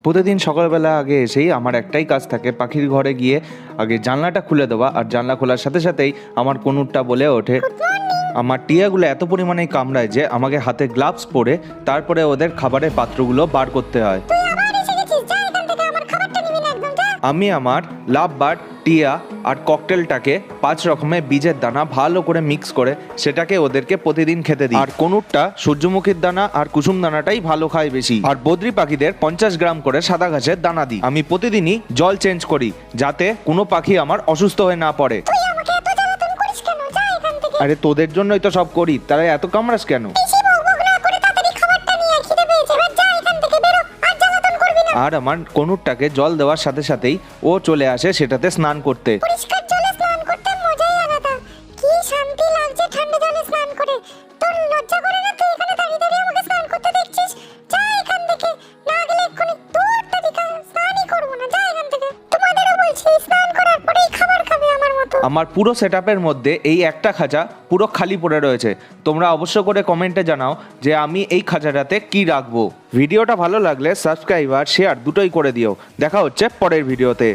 প্রতিদিন সকালবেলা আগে এসেই আমার একটাই কাজ থাকে, পাখির ঘরে গিয়ে আগে জানলাটা খুলে দেওয়া। আর জানলা খোলার সাথে সাথেই আমার কনুরটা বলে ওঠে। আমার টিয়াগুলো এত পরিমাণে কামড়ায় যে আমাকে হাতে গ্লাভস পরে তারপরে ওদের খাবারের পাত্রগুলো বার করতে হয়। আমি আমার লাভ বার্ড, টিয়া আর ককটেলটাকে 5 রকমের বীজের দানা ভালো করে মিক্স করে সেটাকে ওদেরকে প্রতিদিন খেতে দিই। আর কনুরটা সূর্যমুখীর দানা আর কুসুম দানাটাই ভালো খায় বেশি। আর বদ্রি পাখিদের 50 গ্রাম করে সাদা ঘাসের দানা দিই। আমি প্রতিদিনই জল চেঞ্জ করি যাতে কোনো পাখি আমার অসুস্থ হয়ে না পড়ে। আরে তোদের জন্যই তো সব করি, তারা এত কামড়াস কেন? আর আমার কনুরটাকে জল দেওয়ার সাথে সাথেই ও চলে আসে সেটাতে স্নান করতে। পরিষ্কার জলে স্নান করতে মজাই আলাদা। কি শান্তি লাগছে ঠান্ডা জলে স্নান করে। তোর লজ্জা করে না? তুই এখানে দাঁড়িয়ে দাঁড়িয়ে আমাকে স্নান করতে দেখছিস? যা এখান থেকে, না গেলে এক্ষুনি তোর তালিকা স্নানই করবো না। যা এখান থেকে। তোমাদেরও বলছি স্নান করার পরেই খাবার খাবে আমার মতো। আমার পুরো সেটআপের মধ্যে এই একটা খাঁচা পুরো খালি পড়ে রয়েছে। তোমরা অবশ্য করে কমেন্টে জানাও যে আমি এই খাঁচাটাতে কি রাখবো। ভিডিওটা ভালো লাগলে সাবস্ক্রাইব আর শেয়ার দুটোই করে দিও। দেখা হচ্ছে পরের ভিডিওতে।